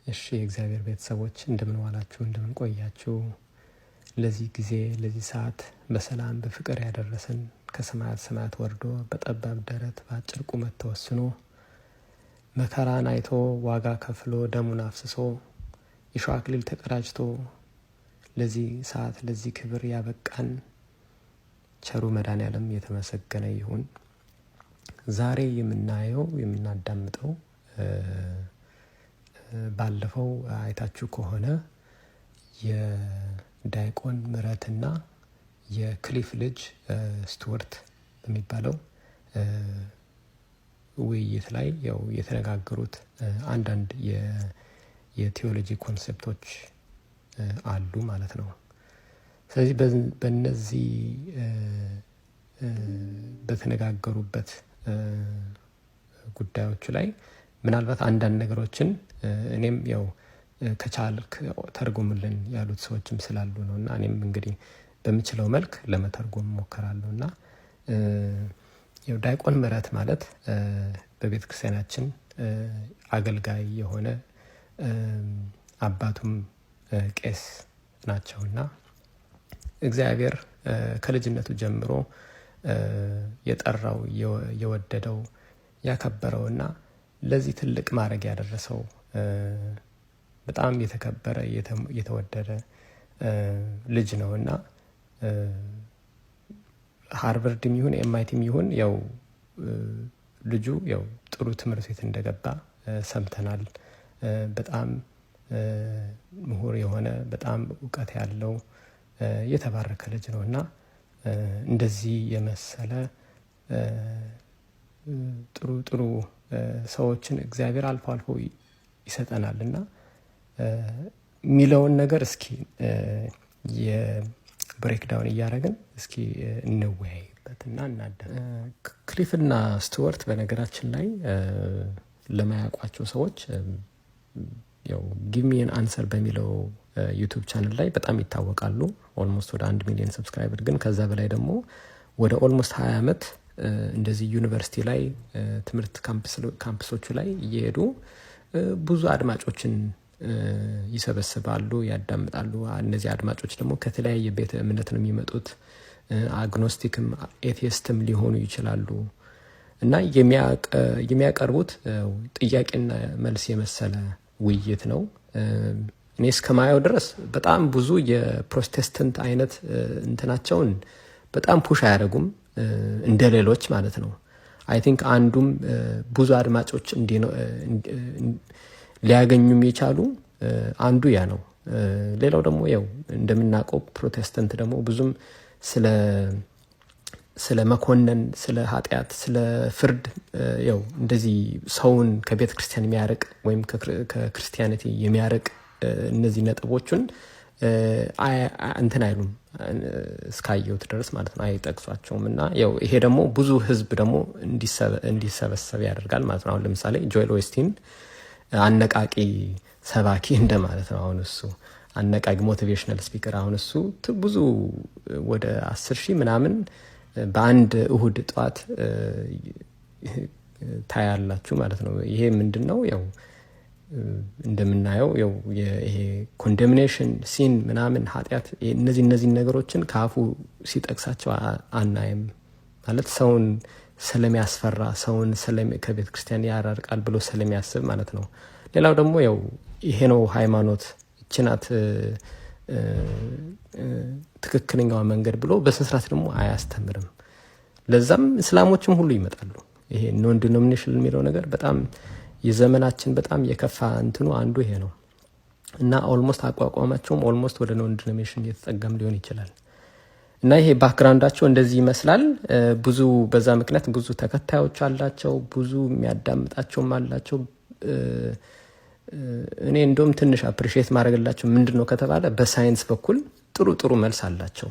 እሺ የእግዚአብሔር ቤተሰቦች እንደምን ዋላችሁ እንደምን ቆያችሁ? ለዚህ ጊዜ ለዚህ ሰዓት በሰላም በፍቅር ያደረሰን ከሰማያት ሰማያት ወርዶ በጠባብ ደረት በአጭር ቁመት ተወስኖ መከራን አይቶ ዋጋ ከፍሎ ደሙን አፍስሶ የሾህ አክሊል ተቀዳጅቶ ለዚህ ሰዓት ለዚህ ክብር ያበቃን ቸሩ መድኃኔዓለም የተመሰገነ ይሁን። ዛሬ የምናዳምጠው ባለፈው አይታችሁ ከሆነ የዳይቆን ምረትና የክሊፍ ልጅ ስቱዋርት የሚባለው ውይይት ላይ ያው የተነጋገሩት አንዳንድ የቴዎሎጂ ኮንሴፕቶች አሉ ማለት ነው። ስለዚህ በእነዚህ በተነጋገሩበት ጉዳዮች ላይ ምናልባት አንዳንድ ነገሮችን እኔም ያው ከቻልክ ተርጉምልን ያሉት ሰዎችም ስላሉ ነውና እኔም እንግዲህ በምችለው መልክ ለመተርጎም ሞከራለሁና ያው ዳይቆን ምረት ማለት በቤተክርስቲያናችን አገልጋይ የሆነ አባቱም ቄስ ናቸውና እግዚአብሔር ከልጅነቱ ጀምሮ የጠራው የወደደው ያከበረውና ለዚህ ትልቅ ማዕረግ ያደረሰው በጣም የተከበረ የተወደደ ልጅ ነውና ሃርቨርድም ይሁን ኤምአይቲም ይሁን ያው ልጁ ያው ጥሩ ትምህርት ቤት እንደገባ ሰምተናል። በጣም ምሁር የሆነ በጣም እውቀት ያለው የተባረከ ልጅ ነውና እንደዚህ የመሰለ ጥሩ ሰዎችን እግዚአብሔር አልፎ አልፎ ይሰጠናልና ሚለውን ነገር እስኪ የብሬክዳውን እያደረግን እስኪ እንወያይበትና ክሊፍና ስቱዋርት በነገራችን ላይ ለማያውቋቸው ሰዎች ያው ጊቭ ሚ አን አንሰር በሚለው ዩቲዩብ ቻናል ላይ በጣም ይታወቃሉ። ኦልሞስት ወደ 1 ሚሊዮን ሰብስክራይበር ግን ከዛ በላይ ደግሞ ወደ ኦልሞስት 20 ዓመት እንደዚህ ዩኒቨርሲቲ ላይ ትምህርት ካምፕሶቹ ላይ እየሄዱ ብዙ አድማጮችን ይሰበስባሉ፣ ያዳምጣሉ። እነዚህ አድማጮች ደግሞ ከተለያየ ቤተ እምነት ነው የሚመጡት። አግኖስቲክም ኤቲስትም ሊሆኑ ይችላሉ እና የሚያቀርቡት ጥያቄና መልስ የመሰለ ውይይት ነው። እኔ እስከማየው ድረስ በጣም ብዙ የፕሮቴስታንት አይነት እንትናቸውን በጣም ፑሽ አያደርጉም እንደ ሌሎች ማለት ነው። አይ ቲንክ አንዱም ብዙ አድማጮች ሊያገኙም የቻሉ አንዱ ያ ነው። ሌላው ደግሞ ያው እንደምናውቀው ፕሮቴስታንት ደግሞ ብዙም ስለ መኮነን፣ ስለ ኃጢአት፣ ስለ ፍርድ ያው እንደዚህ ሰውን ከቤተ ክርስቲያን የሚያርቅ ወይም ከክርስቲያኒቲ የሚያርቅ እነዚህ ነጥቦችን እንትን አይሉም እስካየሁት ድረስ ማለት ነው፣ አይጠቅሷቸውም። እና ያው ይሄ ደግሞ ብዙ ህዝብ ደግሞ እንዲሰበሰብ ያደርጋል ማለት ነው። አሁን ለምሳሌ ጆኤል ኦስቲን አነቃቂ ሰባኪ እንደማለት ነው። አሁን እሱ አነቃቂ ሞቲቬሽናል ስፒከር፣ አሁን እሱ ብዙ ወደ 10,000 ምናምን በአንድ እሁድ ጠዋት ታያላችሁ ማለት ነው። ይሄ ምንድነው? ያው እንደምናየው ያው ይሄ ኮንደምኔሽን ሲን ምናምን ኃጢአት እነዚህ ነገሮችን ካፉ ሲጠቅሳቸው አናይም ማለት ሰውን ስለሚያስፈራ ሰውን ከቤተ ክርስቲያን ያራርቃል ብሎ ስለሚያስብ ማለት ነው። ሌላው ደግሞ ያው ይሄ ነው ሃይማኖት እችናት ትክክለኛው መንገድ ብሎ በስንስራት ደግሞ አያስተምርም። ለዛም እስላሞችም ሁሉ ይመጣሉ። ይሄ ኖን ዲኖሚኔሽን የሚለው ነገር በጣም የዘመናችን በጣም የከፋ እንትኑ አንዱ ይሄ ነው እና ኦልሞስት አቋቋማቸውም ኦልሞስት ወደ ኖን ዲኖሚኔሽን እየተጠጋም ሊሆን ይችላል። እና ይሄ ባክግራውንዳቸው እንደዚህ ይመስላል። ብዙ በዛ ምክንያት ብዙ ተከታዮች አላቸው፣ ብዙ የሚያዳምጣቸውም አላቸው። እኔ እንደውም ትንሽ አፕሪሺየት ማድረግላቸው ምንድነው ከተባለ በሳይንስ በኩል ጥሩ መልስ አላቸው።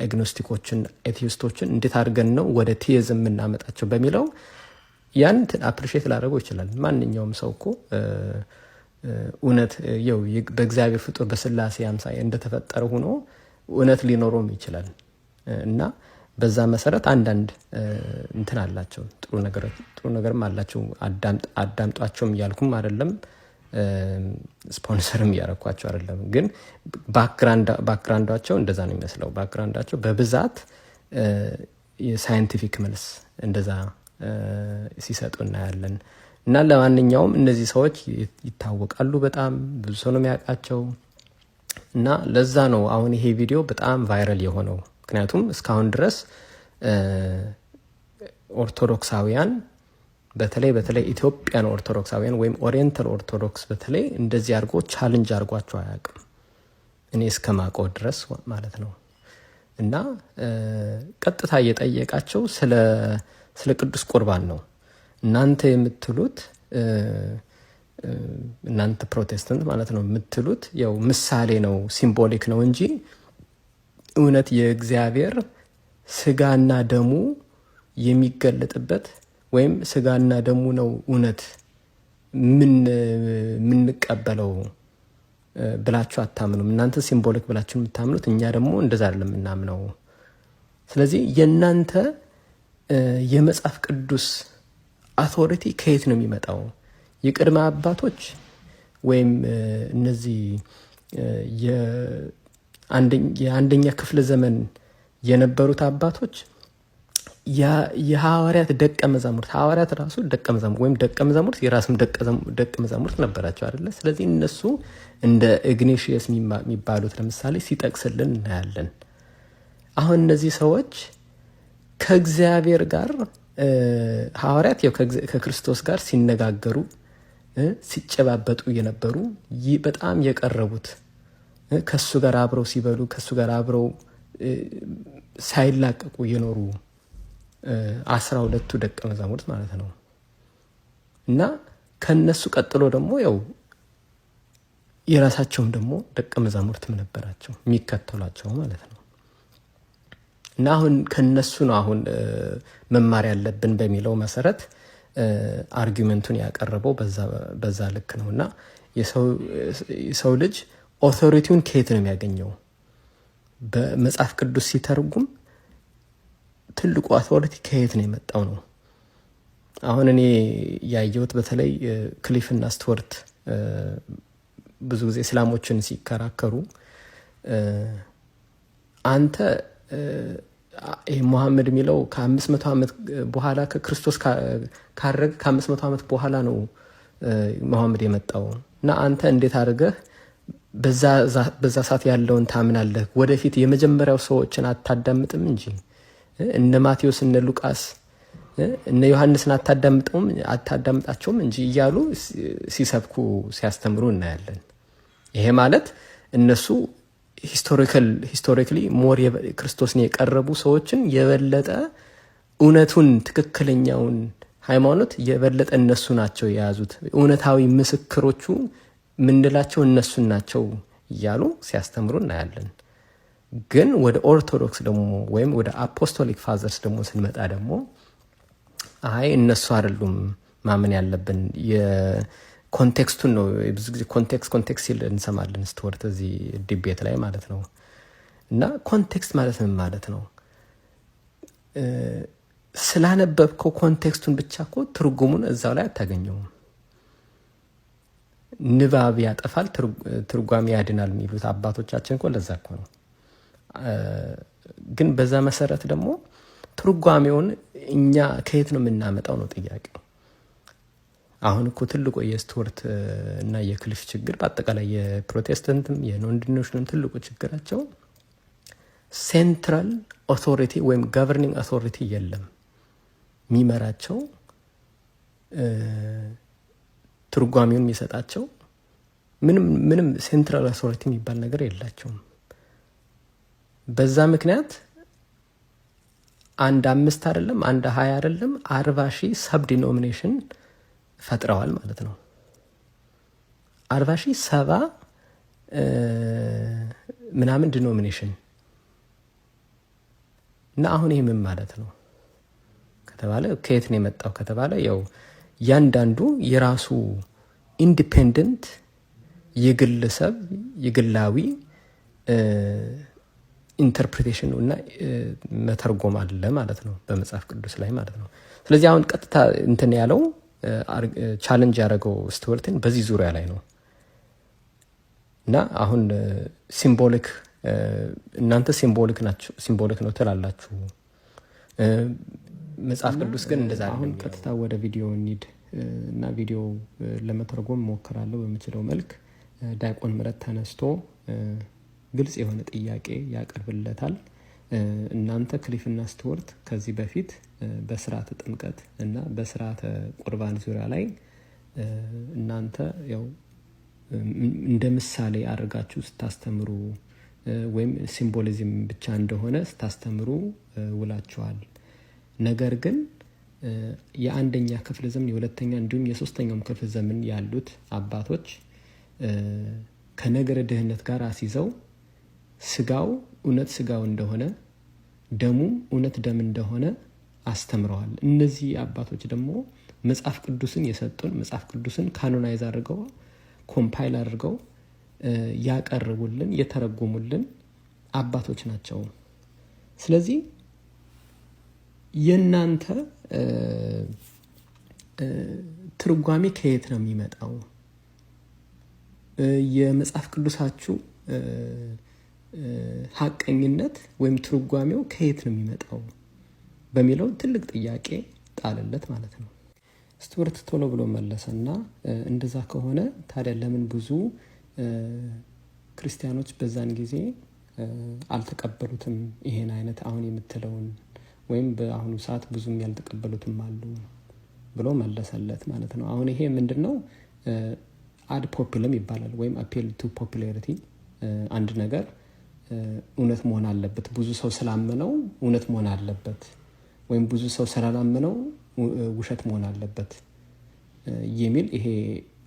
አግኖስቲኮችን ኤቲስቶችን እንዴት አድርገን ነው ወደ ቲይዝም የምናመጣቸው በሚለው ያን አፕሪሺየት ላደርገው ይችላል። ማንኛውም ሰው እኮ እውነት ያው በእግዚአብሔር ፍጡር በስላሴ አምሳያ እንደተፈጠረ ሆኖ እውነት ሊኖረውም ይችላል እና በዛ መሰረት አንዳንድ እንትን አላቸው ጥሩ ነገርም አላቸው። አዳምጧቸውም እያልኩም አይደለም ስፖንሰርም እያረኳቸው አይደለም፣ ግን ባክግራውንዳቸው እንደዛ ነው የሚመስለው። ባክግራውንዳቸው በብዛት የሳይንቲፊክ መልስ እንደዛ ሲሰጡ እናያለን። እና ለማንኛውም እነዚህ ሰዎች ይታወቃሉ፣ በጣም ብዙ ሰው ነው የሚያውቃቸው። እና ለዛ ነው አሁን ይሄ ቪዲዮ በጣም ቫይራል የሆነው። ምክንያቱም እስካሁን ድረስ ኦርቶዶክሳውያን በተለይ ኢትዮጵያን ኦርቶዶክሳውያን ወይም ኦሪየንታል ኦርቶዶክስ በተለይ እንደዚህ አድርጎ ቻሌንጅ አድርጓቸው አያውቅም፣ እኔ እስከማውቀው ድረስ ማለት ነው። እና ቀጥታ እየጠየቃቸው ስለ ቅዱስ ቁርባን ነው። እናንተ የምትሉት እናንተ ፕሮቴስታንት ማለት ነው የምትሉት ያው ምሳሌ ነው፣ ሲምቦሊክ ነው እንጂ እውነት የእግዚአብሔር ስጋና ደሙ የሚገለጥበት ወይም ስጋና ደሙ ነው እውነት ምንቀበለው ብላችሁ አታምኑም። እናንተ ሲምቦሊክ ብላችሁ የምታምኑት፣ እኛ ደግሞ እንደዛ አይደለም የምናምነው። ስለዚህ የእናንተ የመጽሐፍ ቅዱስ አውቶሪቲ ከየት ነው የሚመጣው? የቅድመ አባቶች ወይም እነዚህ የአንደኛ ክፍለ ዘመን የነበሩት አባቶች የሐዋርያት ደቀ መዛሙርት፣ ሐዋርያት ራሱ ደቀ መዛሙርት ወይም ደቀ መዛሙርት የራስም ደቀ መዛሙርት ነበራቸው አይደለ? ስለዚህ እነሱ እንደ ኢግኔሽየስ የሚባሉት ለምሳሌ ሲጠቅስልን እናያለን። አሁን እነዚህ ሰዎች ከእግዚአብሔር ጋር ሐዋርያት ከክርስቶስ ጋር ሲነጋገሩ ሲጨባበጡ የነበሩ በጣም የቀረቡት ከሱ ጋር አብረው ሲበሉ ከሱ ጋር አብረው ሳይላቀቁ የኖሩ 12 ደቀ መዛሙርት ማለት ነው። እና ከነሱ ቀጥሎ ደግሞ ያው የራሳቸውም ደግሞ ደቀ መዛሙርትም ነበራቸው የሚከተሏቸው ማለት ነው። እና አሁን ከነሱ ነው አሁን መማር ያለብን በሚለው መሰረት አርጊመንቱን ያቀረበው በዛ ልክ ነው። እና የሰው ልጅ ኦቶሪቲውን ከየት ነው የሚያገኘው? በመጽሐፍ ቅዱስ ሲተርጉም ትልቁ አውቶሪቲ ከየት ነው የመጣው ነው። አሁን እኔ ያየሁት በተለይ ክሊፍና ስቱዋርት ብዙ ጊዜ እስላሞችን ሲከራከሩ አንተ ሙሐመድ የሚለው ከ500 ዓመት በኋላ ከክርስቶስ ካረገ ከ500 ዓመት በኋላ ነው ሙሐመድ የመጣው እና አንተ እንዴት አድርገህ በዛ ሰዓት ያለውን ታምናለህ? ወደፊት የመጀመሪያው ሰዎችን አታዳምጥም እንጂ እነ ማቴዎስ እነ ሉቃስ እነ ዮሐንስን አታዳምጣቸውም እንጂ እያሉ ሲሰብኩ ሲያስተምሩ እናያለን። ይሄ ማለት እነሱ ሂስቶሪካሊ ሞር ክርስቶስን የቀረቡ ሰዎችን የበለጠ እውነቱን ትክክለኛውን ሃይማኖት የበለጠ እነሱ ናቸው የያዙት፣ እውነታዊ ምስክሮቹ ምንላቸው እነሱን ናቸው እያሉ ሲያስተምሩ እናያለን። ግን ወደ ኦርቶዶክስ ደግሞ ወይም ወደ አፖስቶሊክ ፋዘርስ ደግሞ ስንመጣ ደግሞ አይ እነሱ አይደሉም ማመን ያለብን፣ የኮንቴክስቱን ነው። ብዙ ጊዜ ኮንቴክስት ሲል እንሰማለን ስቱዋርት እዚህ ዲቤት ላይ ማለት ነው። እና ኮንቴክስት ማለት ምን ማለት ነው? ስላነበብከው ኮንቴክስቱን ብቻ እኮ ትርጉሙን እዛው ላይ አታገኘውም። ንባብ ያጠፋል ትርጓሜ ያድናል የሚሉት አባቶቻችን እኮ ለዛ እኮ ነው። ግን በዛ መሰረት ደግሞ ትርጓሜውን እኛ ከየት ነው የምናመጣው ነው ጥያቄው። አሁን እኮ ትልቁ የስቱዋርት እና የክሊፍ ችግር በአጠቃላይ የፕሮቴስታንትም የኖን-ዲኖሚኔሽንም ትልቁ ችግራቸው ሴንትራል ኦቶሪቲ ወይም ገቨርኒንግ ኦቶሪቲ የለም የሚመራቸው፣ ትርጓሜውን የሚሰጣቸው ምንም ሴንትራል ኦቶሪቲ የሚባል ነገር የላቸውም። በዛ ምክንያት አንድ 5 አይደለም አንድ 20 አይደለም 40,000 ሰብ ዲኖሚኔሽን ፈጥረዋል ማለት ነው። 40,000 ሰባ ምናምን ዲኖሚኔሽን እና አሁን ይሄ ምን ማለት ነው ከተባለ ከየት ነው የመጣው ከተባለ ያው ያንዳንዱ የራሱ ኢንዲፔንደንት የግለሰብ የግላዊ ኢንተርፕሪቴሽን እና መተርጎም አለ ማለት ነው በመጽሐፍ ቅዱስ ላይ ማለት ነው። ስለዚህ አሁን ቀጥታ እንትን ያለው ቻለንጅ ያደረገው ስቱወርትን በዚህ ዙሪያ ላይ ነው። እና አሁን ሲምቦሊክ እናንተ ሲምቦሊክ ነው ትላላችሁ፣ መጽሐፍ ቅዱስ ግን እንደዛ። አሁን ቀጥታ ወደ ቪዲዮ እንሂድ እና ቪዲዮ ለመተርጎም ሞክራለሁ በምችለው መልክ። ዲያቆን ምህረት ተነስቶ ግልጽ የሆነ ጥያቄ ያቀርብለታል። እናንተ ክሊፍና ስቱወርት ከዚህ በፊት በስርዓተ ጥምቀት እና በስርዓተ ቁርባን ዙሪያ ላይ እናንተ ያው እንደ ምሳሌ አድርጋችሁ ስታስተምሩ ወይም ሲምቦሊዝም ብቻ እንደሆነ ስታስተምሩ ውላችኋል። ነገር ግን የአንደኛ ክፍለ ዘመን የሁለተኛ እንዲሁም የሶስተኛውም ክፍለ ዘመን ያሉት አባቶች ከነገረ ድህነት ጋር አስይዘው ስጋው እውነት ስጋው እንደሆነ ደሙም እውነት ደም እንደሆነ አስተምረዋል። እነዚህ አባቶች ደግሞ መጽሐፍ ቅዱስን የሰጡን መጽሐፍ ቅዱስን ካኖናይዝ አድርገው ኮምፓይል አድርገው ያቀርቡልን የተረጎሙልን አባቶች ናቸው። ስለዚህ የእናንተ ትርጓሜ ከየት ነው የሚመጣው? የመጽሐፍ ቅዱሳችሁ ሀቀኝነት ወይም ትርጓሜው ከየት ነው የሚመጣው በሚለው ትልቅ ጥያቄ ጣለለት ማለት ነው። ስቱወርት ቶሎ ብሎ መለሰና እንደዛ ከሆነ ታዲያ ለምን ብዙ ክርስቲያኖች በዛን ጊዜ አልተቀበሉትም ይሄን አይነት አሁን የምትለውን ወይም በአሁኑ ሰዓት ብዙም ያልተቀበሉትም አሉ ብሎ መለሰለት ማለት ነው። አሁን ይሄ ምንድነው? አድ ፖፑለም ይባላል ወይም አፒል ቱ ፖፑላሪቲ። አንድ ነገር እውነት መሆን አለበት፣ ብዙ ሰው ስላመነው እውነት መሆን አለበት፣ ወይም ብዙ ሰው ስላላመነው ውሸት መሆን አለበት የሚል ይሄ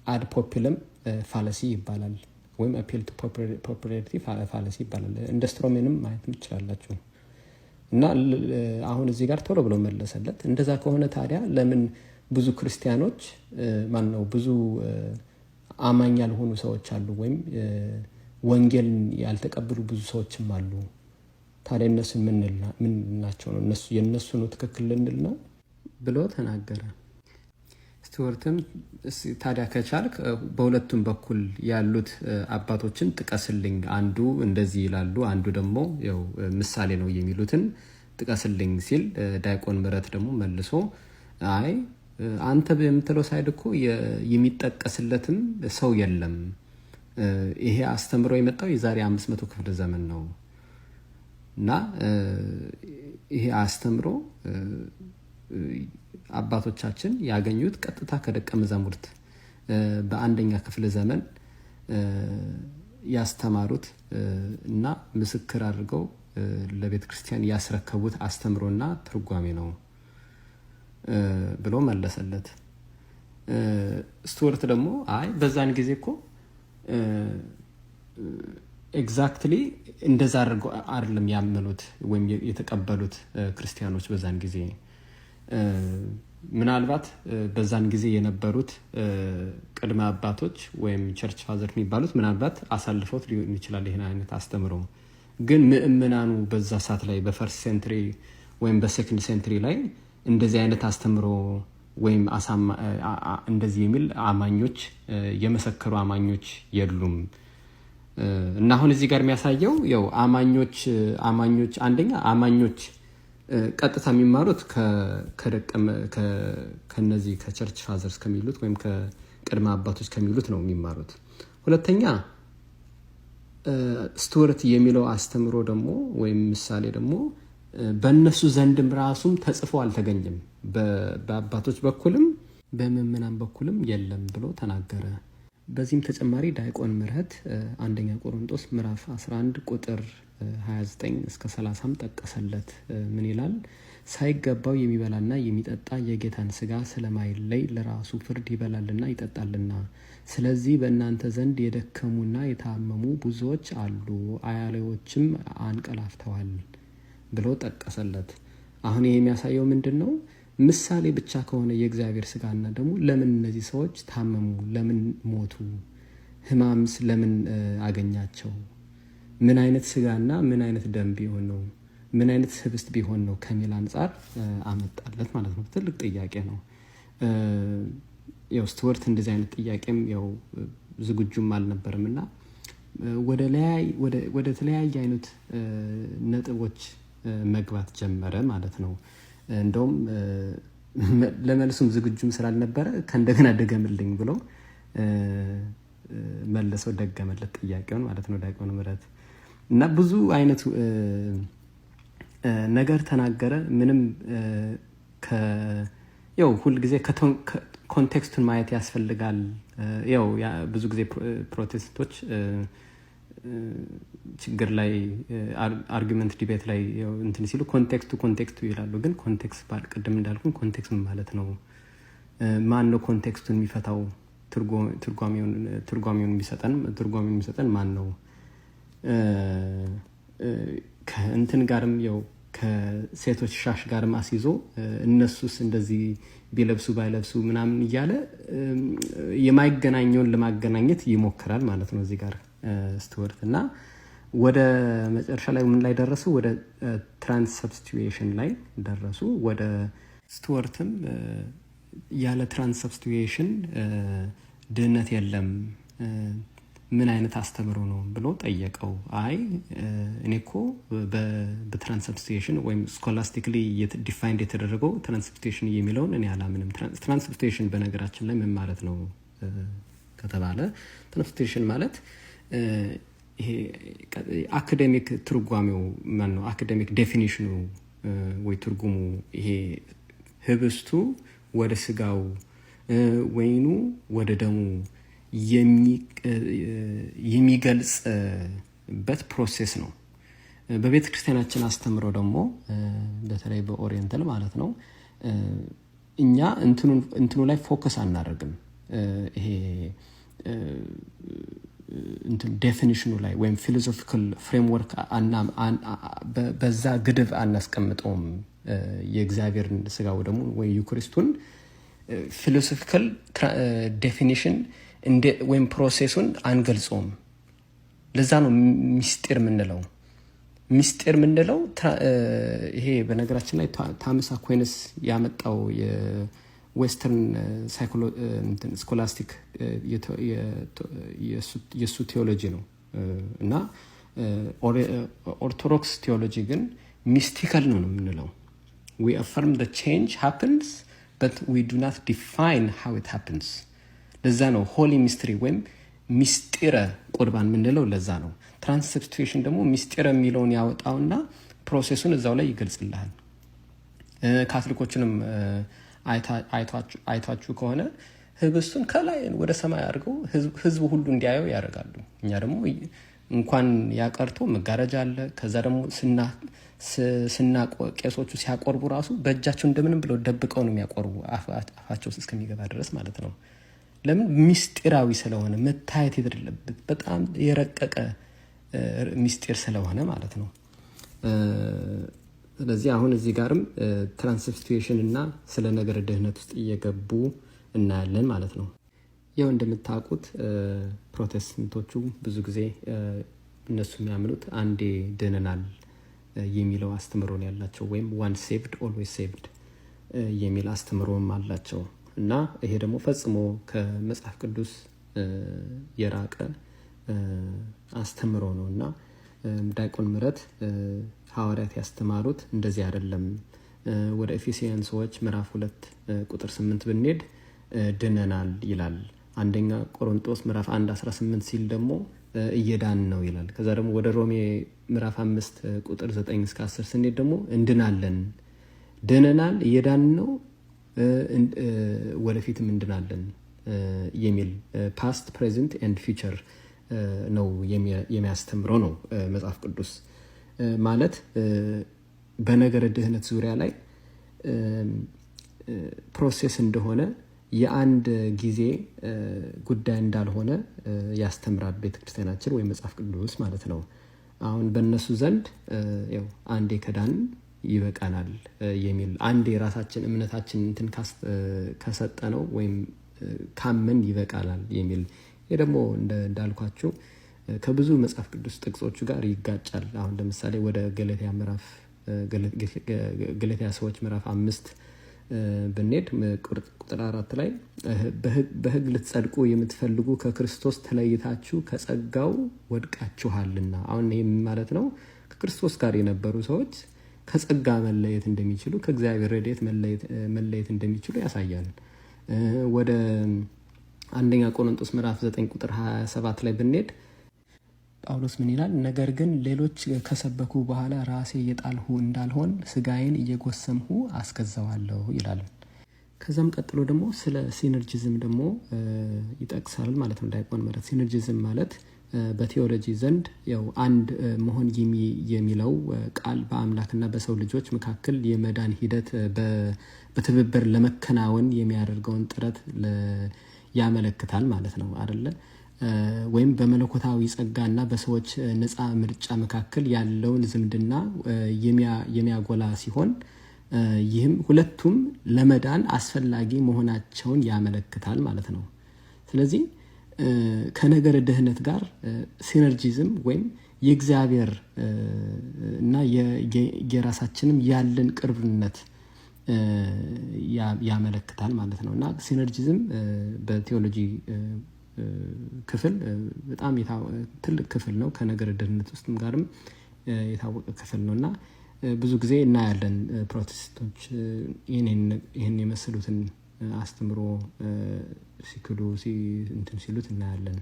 አድ ፖፑለም ፋለሲ ይባላል ወይም አፒል ቱ ፖፑላሪቲ ፋለሲ ይባላል። እንደ ስትሮሜንም ማየት ትችላላችሁ። እና አሁን እዚህ ጋር ቶሎ ብሎ መለሰለት። እንደዛ ከሆነ ታዲያ ለምን ብዙ ክርስቲያኖች ብዙ አማኝ ያልሆኑ ሰዎች አሉ፣ ወይም ወንጌልን ያልተቀበሉ ብዙ ሰዎችም አሉ። ታዲያ እነሱን ምን ናቸው ነው? እነሱ የነሱ ነው ትክክል ልንል ነው ብሎ ተናገረ። ስቱወርትም ታዲያ ከቻልክ በሁለቱም በኩል ያሉት አባቶችን ጥቀስልኝ፣ አንዱ እንደዚህ ይላሉ፣ አንዱ ደግሞ ያው ምሳሌ ነው የሚሉትን ጥቀስልኝ ሲል ዲያቆን ምህረት ደግሞ መልሶ አይ አንተ በምትለው ሳይድ እኮ የሚጠቀስለትም ሰው የለም፣ ይሄ አስተምሮ የመጣው የዛሬ 500 ክፍለ ዘመን ነው እና ይሄ አስተምሮ አባቶቻችን ያገኙት ቀጥታ ከደቀ መዛሙርት በአንደኛ ክፍለ ዘመን ያስተማሩት እና ምስክር አድርገው ለቤተ ክርስቲያን ያስረከቡት አስተምሮና ትርጓሜ ነው ብሎ መለሰለት። ስቱወርት ደግሞ አይ በዛን ጊዜ እኮ ኤግዛክትሊ እንደዛ አድርገው አይደለም ያመኑት ወይም የተቀበሉት ክርስቲያኖች በዛን ጊዜ ምናልባት በዛን ጊዜ የነበሩት ቅድመ አባቶች ወይም ቸርች ፋዘር የሚባሉት ምናልባት አሳልፈውት ሊሆን ይችላል ይሄን አይነት አስተምሮ። ግን ምእመናኑ በዛ ሰዓት ላይ በፈርስት ሴንቸሪ ወይም በሴኮንድ ሴንቸሪ ላይ እንደዚህ አይነት አስተምሮ ወይም እንደዚህ የሚል አማኞች የመሰከሩ አማኞች የሉም። እና አሁን እዚህ ጋር የሚያሳየው ያው አማኞች አንደኛ አማኞች ቀጥታ የሚማሩት ከነዚህ ከቸርች ፋዘርስ ከሚሉት ወይም ከቅድመ አባቶች ከሚሉት ነው የሚማሩት። ሁለተኛ ስቱወርት የሚለው አስተምሮ ደግሞ ወይም ምሳሌ ደግሞ በእነሱ ዘንድም ራሱም ተጽፎ አልተገኘም፣ በአባቶች በኩልም በምእመናን በኩልም የለም ብሎ ተናገረ። በዚህም ተጨማሪ ዲያቆን ምህረት አንደኛ ቆሮንቶስ ምዕራፍ 11 ቁጥር 29 እስከ 30 ጠቀሰለት። ምን ይላል? ሳይገባው የሚበላና የሚጠጣ የጌታን ስጋ ስለማይለይ ለራሱ ፍርድ ይበላልና ይጠጣልና፣ ስለዚህ በእናንተ ዘንድ የደከሙና የታመሙ ብዙዎች አሉ፣ አያሌዎችም አንቀላፍተዋል ብሎ ጠቀሰለት። አሁን ይሄ የሚያሳየው ምንድን ነው? ምሳሌ ብቻ ከሆነ የእግዚአብሔር ስጋና ደግሞ ለምን እነዚህ ሰዎች ታመሙ? ለምን ሞቱ? ህማምስ ለምን አገኛቸው? ምን አይነት ስጋና ምን አይነት ደም ቢሆን ነው? ምን አይነት ህብስት ቢሆን ነው ከሚል አንጻር አመጣለት ማለት ነው። ትልቅ ጥያቄ ነው። ያው ስቱወርት እንደዚህ አይነት ጥያቄም ያው ዝግጁም አልነበርምና ወደ ተለያየ አይነት ነጥቦች መግባት ጀመረ ማለት ነው። እንደውም ለመልሱም ዝግጁም ስላልነበረ ከእንደገና ደገምልኝ ብሎ መለሰው ደገመለት ጥያቄውን ማለት ነው ዲያቆን ምህረት እና ብዙ አይነት ነገር ተናገረ። ምንም ያው ሁል ጊዜ ኮንቴክስቱን ማየት ያስፈልጋል። ያው ብዙ ጊዜ ፕሮቴስታንቶች ችግር ላይ አርጊመንት ዲቤት ላይ እንትን ሲሉ ኮንቴክስቱ ይላሉ። ግን ኮንቴክስት ቅድም እንዳልኩኝ ኮንቴክስት ማለት ነው ማን ነው ኮንቴክስቱን የሚፈታው? ትርጓሜውን የሚሰጠን ማን ነው? ከእንትን ጋርም ያው ከሴቶች ሻሽ ጋርም አስይዞ እነሱስ እንደዚህ ቢለብሱ ባይለብሱ ምናምን እያለ የማይገናኘውን ለማገናኘት ይሞክራል ማለት ነው እዚህ ጋር ስቱወርት እና ወደ መጨረሻ ላይ ምን ላይ ደረሱ? ወደ ትራንስሰብስቲዩሽን ላይ ደረሱ። ወደ ስቱወርትም ያለ ትራንስሰብስቲዩሽን ድህነት የለም ምን አይነት አስተምሮ ነው ብሎ ጠየቀው። አይ እኔ እኮ በትራንስሰብስቲዩሽን ወይም ስኮላስቲክሊ ዲፋይንድ የተደረገው ትራንስሰብስቲዩሽን የሚለውን እኔ አላምንም። ትራንስሰብስቲዩሽን በነገራችን ላይ ምን ማለት ነው ከተባለ ትራንስሰብስቲዩሽን ማለት ይሄ አካዴሚክ ትርጓሜው ማን ነው? አካዴሚክ ዴፊኒሽኑ ወይ ትርጉሙ ይሄ ህብስቱ ወደ ስጋው ወይኑ ወደ ደሙ የሚገልጽበት ፕሮሴስ ነው። በቤተ ክርስቲያናችን አስተምሮ ደግሞ በተለይ በኦሪየንታል ማለት ነው እኛ እንትኑ ላይ ፎከስ አናደርግም። ይሄ ዴፊኒሽኑ ላይ ወይም ፊሎሶፊካል ፍሬምወርክ በዛ ግድብ አናስቀምጠውም። የእግዚአብሔርን ስጋው ደግሞ ወይ ዩክሪስቱን ፊሎሶፊካል ዴፊኒሽን ወይም ፕሮሴሱን አንገልጸውም። ለዛ ነው ሚስጢር ምንለው። ይሄ በነገራችን ላይ ቶማስ አኩይነስ ያመጣው የዌስተርን ስኮላስቲክ የሱ ቴዎሎጂ ነው እና ኦርቶዶክስ ቴዎሎጂ ግን ሚስቲካል ነው የምንለው። we affirm the change happens but we do not define how it happens። ለዛ ነው ሆሊ ሚስትሪ ወይም ሚስጢረ ቁርባን ምንለው። ለዛ ነው ትራንስሰብስቲዩሽን ደግሞ ሚስጢረ የሚለውን ያወጣውና ፕሮሴሱን እዛው ላይ ይገልጽልሃል። ካቶሊኮችንም አይታችሁ ከሆነ ህብስቱን ከላይ ወደ ሰማይ አድርገው ህዝቡ ሁሉ እንዲያየው ያደርጋሉ። እኛ ደግሞ እንኳን ያቀርቶ መጋረጃ አለ። ከዛ ደግሞ ቄሶቹ ሲያቆርቡ ራሱ በእጃቸው እንደምንም ብለው ደብቀው ነው የሚያቆርቡ አፋቸው ውስጥ እስከሚገባ ድረስ ማለት ነው። ለምን? ሚስጢራዊ ስለሆነ መታየት የሌለበት በጣም የረቀቀ ሚስጢር ስለሆነ ማለት ነው። ስለዚህ አሁን እዚህ ጋርም ትራንስሰብስቲዩሽን እና ስለ ነገረ ድህነት ውስጥ እየገቡ እናያለን ማለት ነው። ያው እንደምታውቁት ፕሮቴስታንቶቹ ብዙ ጊዜ እነሱ የሚያምኑት አንዴ ድነናል የሚለው አስተምሮ ነው ያላቸው፣ ወይም ዋን ሴቭድ ኦልዌይስ ሴቭድ የሚል አስተምሮም አላቸው እና ይሄ ደግሞ ፈጽሞ ከመጽሐፍ ቅዱስ የራቀ አስተምሮ ነው እና ዲያቆን ምህረት ሐዋርያት ያስተማሩት እንደዚህ አይደለም። ወደ ኤፌሶን ሰዎች ምዕራፍ 2 ቁጥር 8 ብንሄድ ድነናል ይላል። አንደኛ ቆሮንቶስ ምዕራፍ 1:18 ሲል ደግሞ እየዳን ነው ይላል። ከዛ ደግሞ ወደ ሮሜ ምዕራፍ 5 ቁጥር 9 እስከ 10 ስንሄድ ደግሞ እንድናለን፣ ድነናል፣ እየዳን ነው፣ ወደፊትም እንድናለን የሚል ፓስት ፕሬዘንት ኤንድ ፊውቸር ነው የሚያስተምረው ነው መጽሐፍ ቅዱስ ማለት። በነገረ ድህነት ዙሪያ ላይ ፕሮሴስ እንደሆነ የአንድ ጊዜ ጉዳይ እንዳልሆነ ያስተምራል ቤተክርስቲያናችን ወይም መጽሐፍ ቅዱስ ማለት ነው። አሁን በእነሱ ዘንድ ያው አንዴ ከዳን ይበቃናል የሚል አንዴ ራሳችን እምነታችን እንትን ከሰጠ ነው ወይም ካመን ይበቃናል የሚል ይሄ ደግሞ እንዳልኳችሁ ከብዙ መጽሐፍ ቅዱስ ጥቅሶቹ ጋር ይጋጫል። አሁን ለምሳሌ ወደ ገላትያ ሰዎች ምዕራፍ 5 ብንሄድ ቁጥር 4 ላይ በሕግ ልትጸድቁ የምትፈልጉ ከክርስቶስ ተለይታችሁ ከጸጋው ወድቃችኋልና። አሁን ይህ ማለት ነው ከክርስቶስ ጋር የነበሩ ሰዎች ከጸጋ መለየት እንደሚችሉ፣ ከእግዚአብሔር ረድኤት መለየት እንደሚችሉ ያሳያል። ወደ አንደኛ ቆሮንቶስ ምዕራፍ 9 ቁጥር 27 ላይ ብንሄድ ጳውሎስ ምን ይላል? ነገር ግን ሌሎች ከሰበኩ በኋላ ራሴ እየጣልሁ እንዳልሆን ስጋዬን እየጎሰምሁ አስገዛዋለሁ ይላል። ከዛም ቀጥሎ ደግሞ ስለ ሲነርጂዝም ደግሞ ይጠቅሳል ማለት ነው ዲያቆን ምህረት። ሲነርጂዝም ማለት በቴዎሎጂ ዘንድ ያው አንድ መሆን የሚለው ቃል በአምላክና በሰው ልጆች መካከል የመዳን ሂደት በትብብር ለመከናወን የሚያደርገውን ጥረት ያመለክታል ማለት ነው አይደለ? ወይም በመለኮታዊ ጸጋና በሰዎች ነፃ ምርጫ መካከል ያለውን ዝምድና የሚያጎላ ሲሆን ይህም ሁለቱም ለመዳን አስፈላጊ መሆናቸውን ያመለክታል ማለት ነው። ስለዚህ ከነገረ ድህነት ጋር ሲነርጂዝም ወይም የእግዚአብሔር እና የራሳችንም ያለን ቅርብነት ያመለክታል ማለት ነው። እና ሲነርጂዝም በቴዎሎጂ ክፍል በጣም ትልቅ ክፍል ነው። ከነገረ ድህነት ውስጥም ጋርም የታወቀ ክፍል ነው እና ብዙ ጊዜ እናያለን ፕሮቴስታንቶች ይህን የመሰሉትን አስተምሮ ሲክዱ እንትን ሲሉት እናያለን።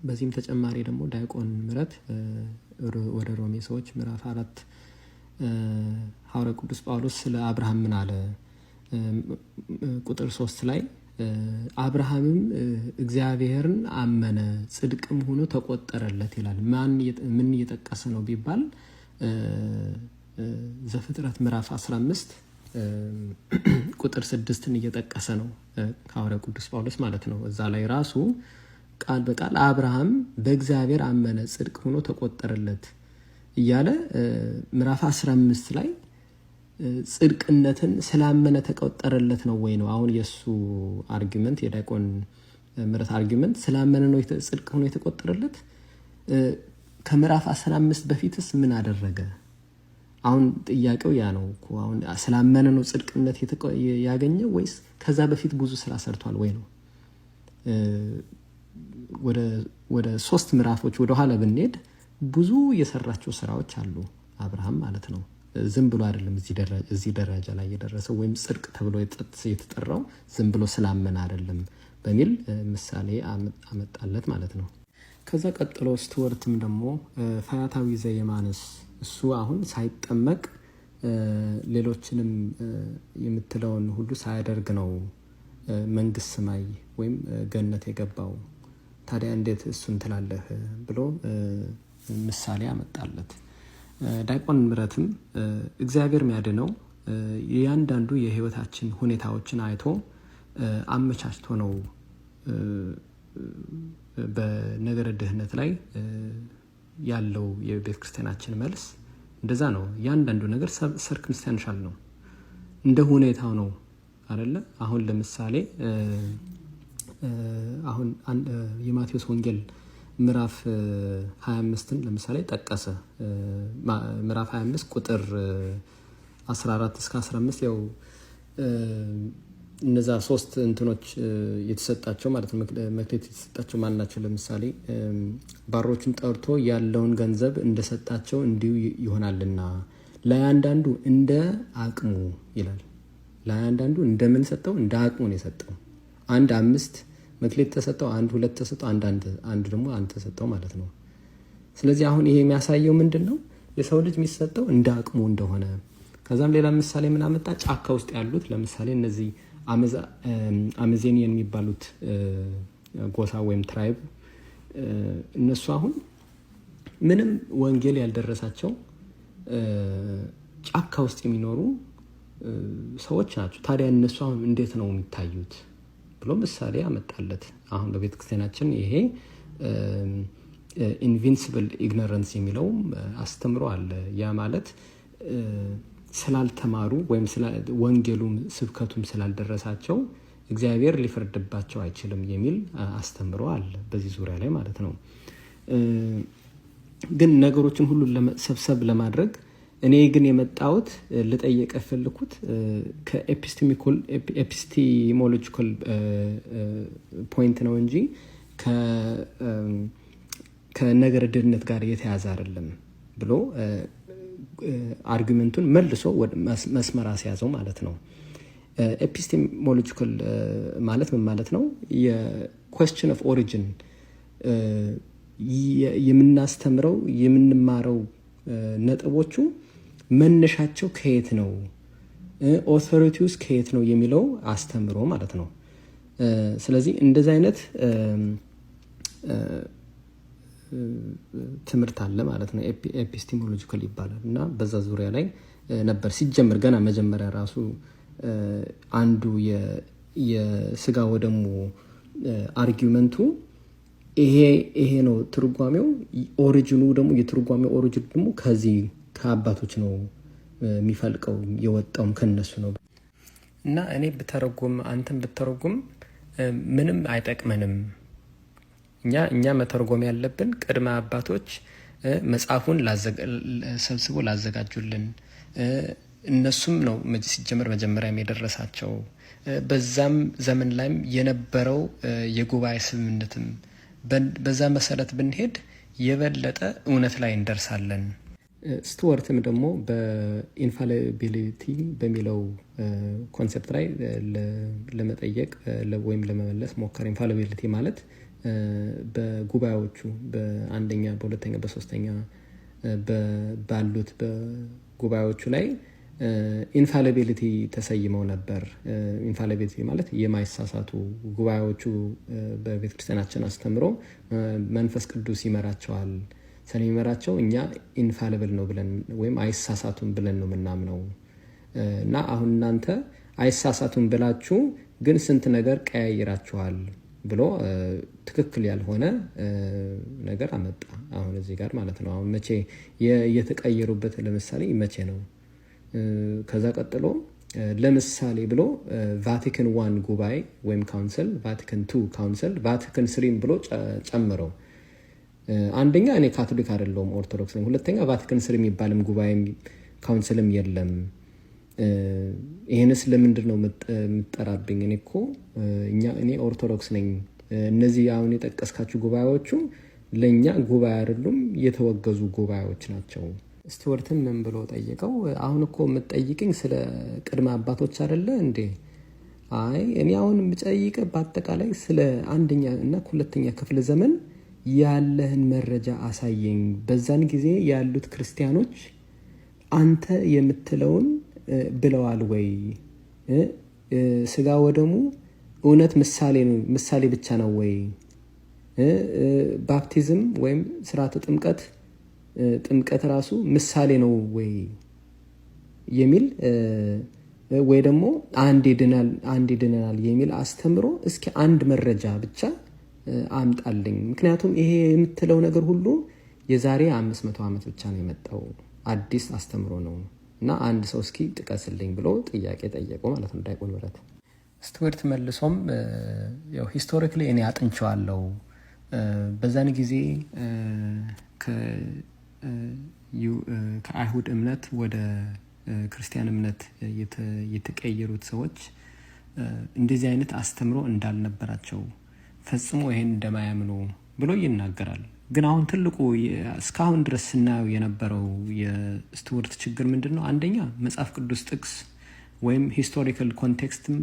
በዚህም ተጨማሪ ደግሞ ዲያቆን ምህረት ወደ ሮሜ ሰዎች ምዕራፍ 4 ሐዋርያው ቅዱስ ጳውሎስ ስለ አብርሃም ምን አለ? ቁጥር 3 ላይ አብርሃምም እግዚአብሔርን አመነ ጽድቅም ሆኖ ተቆጠረለት ይላል። ምን እየጠቀሰ ነው ቢባል ዘፍጥረት ምዕራፍ 15 ቁጥር 6ን እየጠቀሰ ነው ሐዋርያው ቅዱስ ጳውሎስ ማለት ነው። እዛ ላይ ራሱ ቃል በቃል አብርሃም በእግዚአብሔር አመነ ጽድቅ ሆኖ ተቆጠረለት እያለ ምዕራፍ 15 ላይ ጽድቅነትን ስላመነ ተቆጠረለት ነው ወይ ነው? አሁን የሱ አርጊመንት የዲያቆን ምህረት አርጊመንት ስላመነ ነው ጽድቅ ሆኖ የተቆጠረለት? ከምዕራፍ 15 በፊትስ ምን አደረገ? አሁን ጥያቄው ያ ነው እኮ። አሁን ስላመነ ነው ጽድቅነት ያገኘው ወይስ ከዛ በፊት ብዙ ስራ ሰርቷል ወይ ነው? ወደ 3 ምዕራፎች ወደ ኋላ ብንሄድ ብዙ የሰራቸው ስራዎች አሉ አብርሃም ማለት ነው። ዝም ብሎ አይደለም እዚህ ደረጃ ላይ የደረሰው ወይም ጽድቅ ተብሎ የተጠራው ዝም ብሎ ስላመነ አይደለም በሚል ምሳሌ አመጣለት ማለት ነው። ከዛ ቀጥሎ ስቱወርትም ደግሞ ፈያታዊ ዘየማንስ እሱ አሁን ሳይጠመቅ ሌሎችንም የምትለውን ሁሉ ሳያደርግ ነው መንግስት ሰማይ ወይም ገነት የገባው። ታዲያ እንዴት እሱን ትላለህ ብሎ ምሳሌ አመጣለት። ዲያቆን ምህረትም እግዚአብሔር የሚያድነው እያንዳንዱ የህይወታችን ሁኔታዎችን አይቶ አመቻችቶ ነው። በነገረ ድህነት ላይ ያለው የቤተ ክርስቲያናችን መልስ እንደዛ ነው። እያንዳንዱ ነገር ሰርከምስታንሻል ነው፣ እንደ ሁኔታው ነው አይደለ? አሁን ለምሳሌ አሁን የማቴዎስ ወንጌል ምዕራፍ 25ን ለምሳሌ ጠቀሰ። ምዕራፍ 25 ቁጥር 14 እስከ 15 ያው እነዛ 3 እንትኖች የተሰጣቸው ማለት ነው። መክሌት የተሰጣቸው ማን ናቸው? ለምሳሌ ባሮቹን ጠርቶ ያለውን ገንዘብ እንደሰጣቸው እንዲሁ ይሆናልና ለአንዳንዱ እንደ አቅሙ ይላል። ለአንዳንዱ እንደምን ሰጠው? እንደ አቅሙ ነው የሰጠው። 5 መክሌት ተሰጠው፣ 2 ተሰጠው፣ አንድ ደግሞ 1 ተሰጠው ማለት ነው። ስለዚህ አሁን ይሄ የሚያሳየው ምንድን ነው? የሰው ልጅ የሚሰጠው እንደ አቅሙ እንደሆነ። ከዛም ሌላ ምሳሌ ምን አመጣ? ጫካ ውስጥ ያሉት ለምሳሌ እነዚህ አመዜኒየን የሚባሉት ጎሳ ወይም ትራይብ እነሱ አሁን ምንም ወንጌል ያልደረሳቸው ጫካ ውስጥ የሚኖሩ ሰዎች ናቸው። ታዲያ እነሱ አሁን እንዴት ነው የሚታዩት ብሎ ምሳሌ አመጣለት። አሁን በቤተ ክርስቲያናችን ይሄ ኢንቪንሲብል ኢግኖረንስ የሚለው አስተምሮ አለ። ያ ማለት ስላልተማሩ ወይም ወንጌሉም ስብከቱም ስላልደረሳቸው እግዚአብሔር ሊፈርድባቸው አይችልም የሚል አስተምሮ አለ በዚህ ዙሪያ ላይ ማለት ነው። ግን ነገሮችን ሁሉ ሰብሰብ ለማድረግ እኔ ግን የመጣሁት ልጠየቅ የፈለኩት ከኤፒስቲሞሎጂካል ፖይንት ነው እንጂ ከነገረ ድህነት ጋር የተያዘ አይደለም ብሎ አርጊመንቱን መልሶ መስመር አስያዘው ማለት ነው። ኤፒስቲሞሎጂካል ማለት ምን ማለት ነው? የኩዌስችን ኦፍ ኦሪጂን የምናስተምረው የምንማረው ነጥቦቹ መነሻቸው ከየት ነው፣ ኦቶሪቲውስ ከየት ነው የሚለው አስተምሮ ማለት ነው። ስለዚህ እንደዚህ አይነት ትምህርት አለ ማለት ነው። ኤፒስቲሞሎጂካል ይባላል እና በዛ ዙሪያ ላይ ነበር ሲጀምር ገና መጀመሪያ ራሱ አንዱ የስጋ ወደሙ አርጊመንቱ ይሄ ነው ትርጓሜው። ኦሪጂኑ ደግሞ የትርጓሜው ኦሪጂን ደግሞ ከዚህ ከአባቶች ነው የሚፈልቀው፣ የወጣውም ከነሱ ነው እና እኔ ብተረጉም አንተም ብተረጉም ምንም አይጠቅመንም። እኛ መተርጎም ያለብን ቅድመ አባቶች መጽሐፉን ሰብስቦ ላዘጋጁልን እነሱም ነው ሲጀመር መጀመሪያም የደረሳቸው። በዛም ዘመን ላይም የነበረው የጉባኤ ስምምነትም በዛ መሰረት ብንሄድ የበለጠ እውነት ላይ እንደርሳለን። ስቱዋርትም ደግሞ በኢንፋሊቢሊቲ በሚለው ኮንሰፕት ላይ ለመጠየቅ ወይም ለመመለስ ሞከረ። ኢንፋሊቢሊቲ ማለት በጉባኤዎቹ በአንደኛ በሁለተኛ በሶስተኛ ባሉት በጉባኤዎቹ ላይ ኢንፋሊቢሊቲ ተሰይመው ነበር። ኢንፋሊቢሊቲ ማለት የማይሳሳቱ ጉባኤዎቹ በቤተክርስቲያናችን አስተምሮ መንፈስ ቅዱስ ይመራቸዋል። ስለሚመራቸው እኛ ኢንፋሊብል ነው ብለን ወይም አይሳሳቱም ብለን ነው የምናምነው እና አሁን እናንተ አይሳሳቱም ብላችሁ ግን ስንት ነገር ቀያይራችኋል ብሎ ትክክል ያልሆነ ነገር አመጣ አሁን እዚህ ጋር ማለት ነው። አሁን መቼ የተቀየሩበት ለምሳሌ መቼ ነው? ከዛ ቀጥሎ ለምሳሌ ብሎ ቫቲካን 1 ጉባኤ ወይም ካውንስል፣ ቫቲካን 2 ካውንስል፣ ቫቲካን 3 ብሎ ጨምረው። አንደኛ እኔ ካቶሊክ አይደለሁም ኦርቶዶክስ ነኝ። ሁለተኛ ቫቲካን 3 የሚባልም ጉባኤ ካውንስልም የለም። ይሄንስ ለምንድን ነው የምትጠራብኝ? እኔ ኦርቶዶክስ ነኝ። እነዚህ አሁን የጠቀስካችሁ ጉባኤዎቹ ለኛ ጉባኤ አይደሉም፣ የተወገዙ ጉባኤዎች ናቸው። ስቱዋርትም ምን ብሎ ጠየቀው? አሁን እኮ የምትጠይቅኝ ስለ ቅድመ አባቶች አይደለ እንዴ? አይ እኔ አሁን የምጠይቅ በአጠቃላይ ስለ አንደኛ እና ሁለተኛ ክፍለ ዘመን ያለህን መረጃ አሳየኝ። በዛን ጊዜ ያሉት ክርስቲያኖች አንተ የምትለውን ብለዋል ወይ? ስጋ ወደሙ እውነት ምሳሌ ብቻ ነው ወይ? ባፕቲዝም ወይም ስርዓተ ጥምቀት ራሱ ምሳሌ ነው ወይ የሚል ወይ ደግሞ አንድ ይድናል የሚል አስተምሮ እስኪ አንድ መረጃ ብቻ አምጣልኝ። ምክንያቱም ይሄ የምትለው ነገር ሁሉ የዛሬ 500 ዓመት ብቻ ነው የመጣው፣ አዲስ አስተምሮ ነው እና አንድ ሰው እስኪ ጥቀስልኝ ብሎ ጥያቄ ጠየቀው ማለት ነው ዲያቆን ምህረት። ስቱዋርት መልሶም ያው ሂስቶሪካሊ እኔ አጥንቼዋለሁ፣ በዛን ጊዜ ከአይሁድ እምነት ወደ ክርስቲያን እምነት የተቀየሩት ሰዎች እንደዚህ አይነት አስተምሮ እንዳልነበራቸው ፈጽሞ ይሄን እንደማያምኑ ብሎ ይናገራል። ግን አሁን ትልቁ እስካሁን ድረስ ስናየው የነበረው የስቱዋርት ችግር ምንድነው? አንደኛ መጽሐፍ ቅዱስ ጥቅስ ወይም ሂስቶሪካል ኮንቴክስትም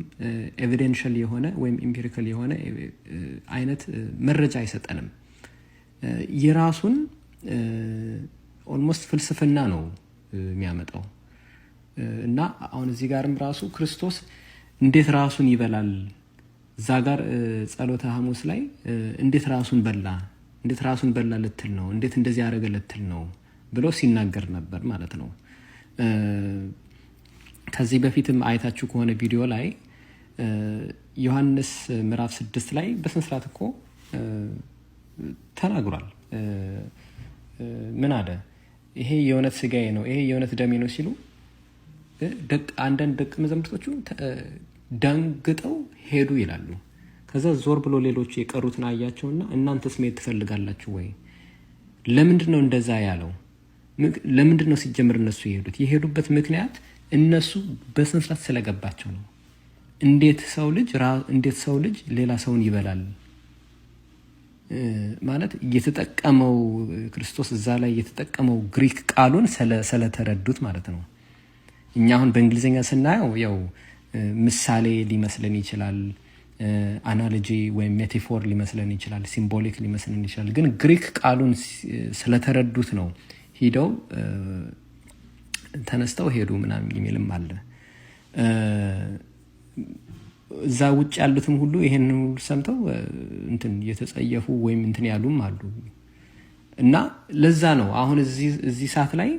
ኤቪደንሻል የሆነ ወይም ኢምፒሪካል የሆነ አይነት መረጃ አይሰጠንም። የራሱን ኦልሞስት ፍልስፍና ነው የሚያመጣው እና አሁን እዚህ ጋርም ራሱ ክርስቶስ እንዴት ራሱን ይበላል፣ እዛ ጋር ጸሎተ ሐሙስ ላይ እንዴት ራሱን በላ ልትል ነው፣ እንዴት እንደዚህ ያደረገ ልትል ነው ብሎ ሲናገር ነበር ማለት ነው። ከዚህ በፊትም አይታችሁ ከሆነ ቪዲዮ ላይ ዮሐንስ ምዕራፍ 6 ላይ በስንስራት እኮ ተናግሯል። ምን አለ? ይሄ የእውነት ስጋዬ ነው፣ ይሄ የእውነት ደሜ ነው ሲሉ አንዳንድ ደቀ መዛሙርቶቹ ደንግጠው ሄዱ ይላሉ። ከዛ ዞር ብሎ ሌሎቹ የቀሩትን አያቸውና እናንተስ መሄድ ትፈልጋላችሁ ወይ? ለምንድን ነው እንደዛ ያለው? ለምንድን ነው ሲጀምር እነሱ የሄዱበት ምክንያት እነሱ በስንስራት ስለገባቸው ነው። እንዴት ሰው ልጅ ሌላ ሰውን ይበላል ማለት የተጠቀመው ክርስቶስ እዛ ላይ የተጠቀመው ግሪክ ቃሉን ስለተረዱት ማለት ነው። እኛ አሁን በእንግሊዝኛ ስናየው ያው ምሳሌ ሊመስለን ይችላል፣ አናሎጂ ወይም ሜታፎር ሊመስለን ይችላል፣ ሲምቦሊክ ሊመስለን ይችላል። ግን ግሪክ ቃሉን ስለተረዱት ነው ሄደው ተነስተው ሄዱ ምናምን የሚልም አለ። እዛ ውጭ ያሉትም ሁሉ ይሄን ሁሉ ሰምተው እንትን የተጸየፉ ወይም እንትን ያሉም አሉ። እና ለዛ ነው አሁን እዚህ ሰዓት ላይ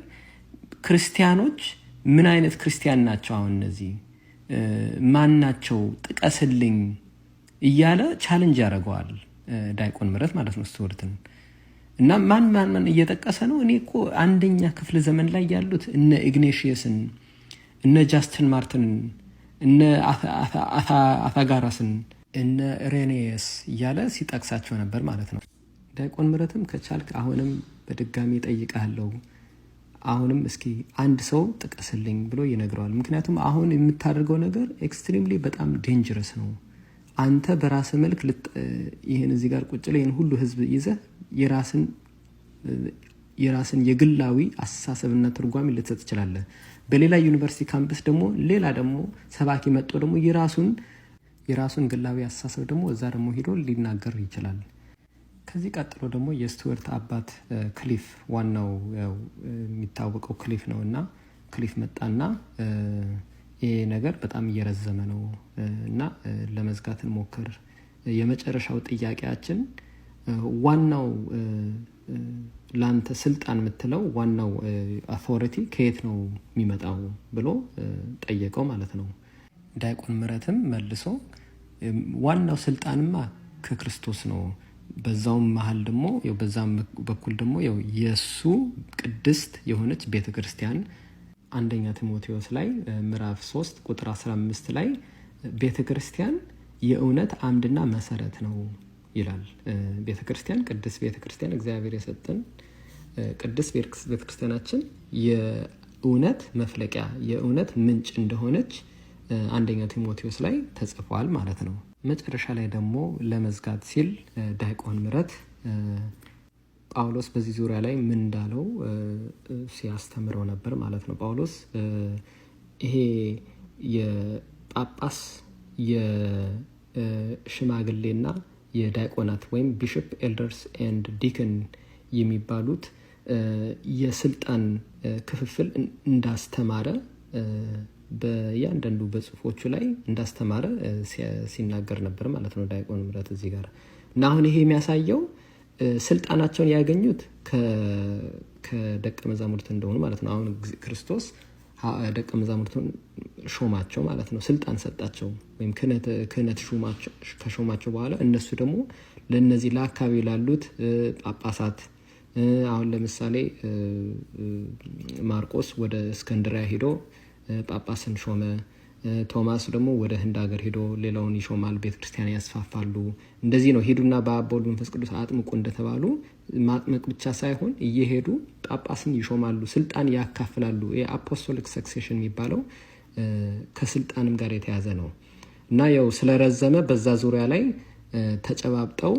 ክርስቲያኖች ምን አይነት ክርስቲያን ናቸው? አሁን እነዚህ ማን ናቸው? ጥቀስልኝ እያለ ቻሌንጅ ያደርገዋል ዳይቆን ምህረት ማለት ነው ስቱወርትን። እና ማን እየጠቀሰ ነው? እኔ እኮ አንደኛ ክፍለ ዘመን ላይ ያሉት እነ ኢግኔሽየስን፣ እነ ጃስትን ማርቲንን፣ እነ አታጋራስን፣ እነ ኢሬኔየስ እያለ ሲጠቅሳቸው ነበር ማለት ነው። ዳይቆን ምህረትም ከቻልክ አሁንም በድጋሚ ጠይቃለሁ፣ አሁንም እስኪ አንድ ሰው ጥቀስልኝ ብሎ ይነግረዋል። ምክንያቱም አሁን የምታደርገው ነገር ኤክስትሪምሊ በጣም ዴንጀረስ ነው። አንተ በራስ መልክ ይሄን እዚህ ጋር ቁጭ ላይ ሁሉ ህዝብ ይዘህ የራስን የግላዊ አስተሳሰብና ትርጓሜ ልትሰጥ ትችላለህ። በሌላ ዩኒቨርሲቲ ካምፕስ ደግሞ ሌላ ደግሞ ሰባኪ መጥቶ ደግሞ የራሱን ግላዊ አስተሳሰብ ደግሞ እዛ ደግሞ ሄዶ ሊናገር ይችላል። ከዚህ ቀጥሎ ደግሞ የስቱወርት አባት ክሊፍ፣ ዋናው የሚታወቀው ክሊፍ ነውና ክሊፍ መጣና ይሄ ነገር በጣም እየረዘመ ነው እና ለመዝጋት እንሞክር። የመጨረሻው ጥያቄያችን ዋናው ላንተ ስልጣን የምትለው ዋናው አውቶሪቲ ከየት ነው የሚመጣው ብሎ ጠየቀው ማለት ነው። ዳይቆን ምህረትም መልሶ ዋናው ስልጣንማ ከክርስቶስ ነው፣ በዛውም መሃል ደግሞ በዛም በኩል ደግሞ የሱ ቅድስት የሆነች ቤተክርስቲያን አንደኛ ቲሞቴዎስ ላይ ምዕራፍ 3 ቁጥር 15 ላይ ቤተክርስቲያን የእውነት አምድና መሰረት ነው ይላል። ቤተክርስቲያን ቅድስት ቤተክርስቲያን እግዚአብሔር የሰጠን ቅድስት ቤተክርስቲያናችን የእውነት መፍለቂያ የእውነት ምንጭ እንደሆነች አንደኛ ቲሞቴዎስ ላይ ተጽፏል ማለት ነው። መጨረሻ ላይ ደግሞ ለመዝጋት ሲል ዳይቆን ምህረት ጳውሎስ በዚህ ዙሪያ ላይ ምን እንዳለው ሲያስተምረው ነበር ማለት ነው። ጳውሎስ ይሄ የጳጳስ የሽማግሌና የዳይቆናት ወይም ቢሾፕ ኤልደርስ ኤንድ ዲክን የሚባሉት የስልጣን ክፍፍል እንዳስተማረ በእያንዳንዱ በጽሁፎቹ ላይ እንዳስተማረ ሲናገር ነበር ማለት ነው ዳይቆን ምህረት እዚህ ጋር። እና አሁን ይሄ የሚያሳየው ስልጣናቸውን ያገኙት ከደቀ መዛሙርት እንደሆኑ ማለት ነው። አሁን ክርስቶስ ደቀ መዛሙርቱን ሾማቸው ማለት ነው፣ ስልጣን ሰጣቸው ወይም ክህነት ከሾማቸው በኋላ እነሱ ደግሞ ለነዚህ ለአካባቢ ላሉት ጳጳሳት አሁን ለምሳሌ ማርቆስ ወደ እስክንድርያ ሄዶ ጳጳስን ሾመ። ቶማስ ደግሞ ወደ ህንድ ሀገር ሄዶ ሌላውን ይሾማል፣ ቤተክርስቲያን ያስፋፋሉ። እንደዚህ ነው ሄዱና በአብ ወልድ መንፈስ ቅዱስ አጥምቁ እንደተባሉ ማጥመቅ ብቻ ሳይሆን እየሄዱ ጳጳስን ይሾማሉ፣ ስልጣን ያካፍላሉ። የአፖስቶሊክ ሰክሴሽን የሚባለው ከስልጣንም ጋር የተያዘ ነው እና ስለረዘመ በዛ ዙሪያ ላይ ተጨባብጠው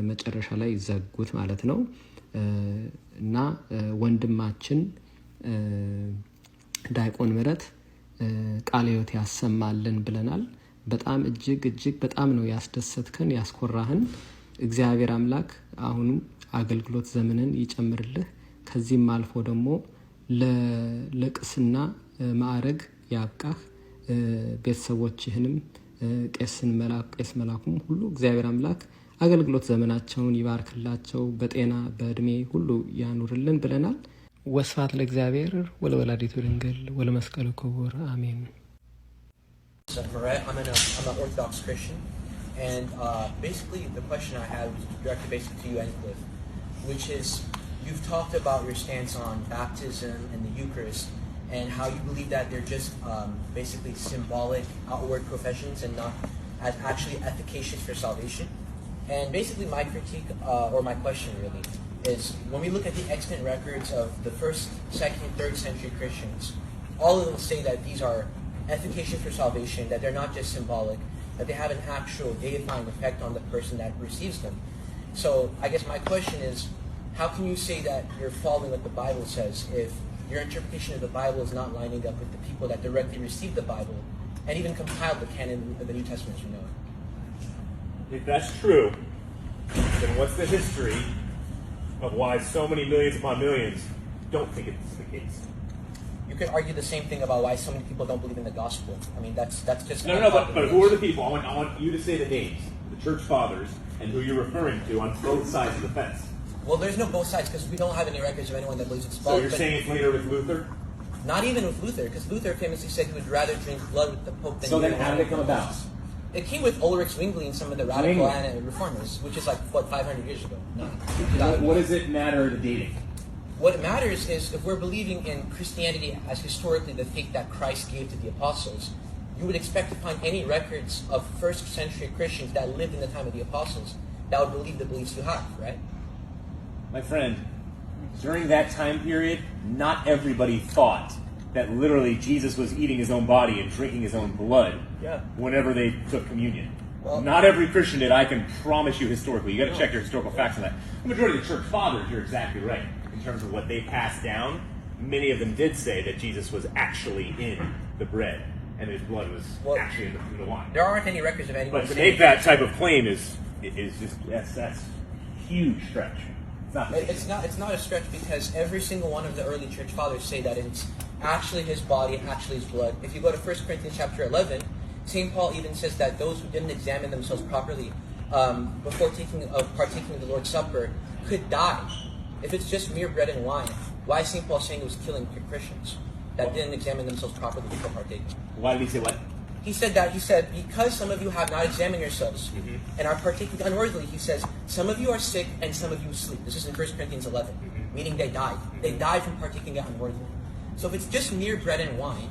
መጨረሻ ላይ ዘጉት ማለት ነው። እና ወንድማችን ዳይቆን ምህረት ቃለ ሕይወት ያሰማልን ብለናል። በጣም እጅግ በጣም ነው ያስደሰትከን ያስኮራህን። እግዚአብሔር አምላክ አሁንም አገልግሎት ዘመንን ይጨምርልህ። ከዚህም አልፎ ደግሞ ለቅስና ማዕረግ ያብቃህ። ቤተሰቦችህንም ቄስ መላኩም ሁሉ እግዚአብሔር አምላክ አገልግሎት ዘመናቸውን ይባርክላቸው፣ በጤና በእድሜ ሁሉ ያኑርልን ብለናል። ወስብሐት ለእግዚአብሔር ወለወላዲቱ ድንግል ወለመስቀሉ ክቡር አሜን። I'm an Orthodox Christian, and basically the question I have is directed basically to you and Cliff, which is you've talked about your stance on baptism and the Eucharist and how you believe that they're just basically symbolic outward professions and not as actually efficacious for salvation. And basically my critique or my question really is when we look at the extant records of the 1st, 2nd, 3rd century Christians, all of them say that these are efficacious for salvation, that they're not just symbolic, that they have an actual deifying effect on the person that receives them. So I guess my question is, how can you say that you're following what the Bible says if your interpretation of the Bible is not lining up with the people that directly received the Bible and even compiled the canon of the New Testament as you know it? If that's true, then what's the history of why so many millions upon millions don't think it's the case? You could argue the same thing about why so many people don't believe in the gospel. I mean, that's just... No, but who are the people? I want you to say the names, the church fathers, and who you're referring to on both sides of the fence. Well, there's no both sides because we don't have any records of anyone that believes it's So both. you're saying it's later with Luther? Not even with Luther, because Luther famously said he would rather drink blood with the Pope than... So then how did it come about? It came with Ulrich Zwingli and some of the radical reformers, which is like, what, 500 years ago? No. What does it matter, the dating? What matters is if we're believing in Christianity as historically the faith that Christ gave to the apostles, you would expect to find any records of 1st century Christians that lived in the time of the apostles that would believe the beliefs you have, right? My friend, during that time period, not everybody thought that literally Jesus was eating his own body and drinking his own blood whenever they took communion. Well, not every Christian did, I can promise you historically. You got to check your historical facts on that. The majority of the church fathers, you're exactly right. In terms of what they passed down, many of them did say that Jesus was actually in the bread and his blood was actually in the wine. There aren't any records of anyone. But to make that type of claim is just that's huge stretch. It's not a stretch because every single one of the early church fathers say that it's actually his body, actually his blood. If you go to 1 Corinthians chapter 11, St. Paul even says that those who didn't examine themselves properly before partaking of the Lord's Supper could die. If it's just mere bread and wine, why is St. Paul saying it was killing Christians that didn't examine themselves properly before partaking? Why did he say what? He said because some of you have not examined yourselves and are partaking unworthily, he says, some of you are sick and some of you sleep. This is in 1 Corinthians 11, meaning they died. They died from partaking it unworthily. So if it's just mere bread and wine,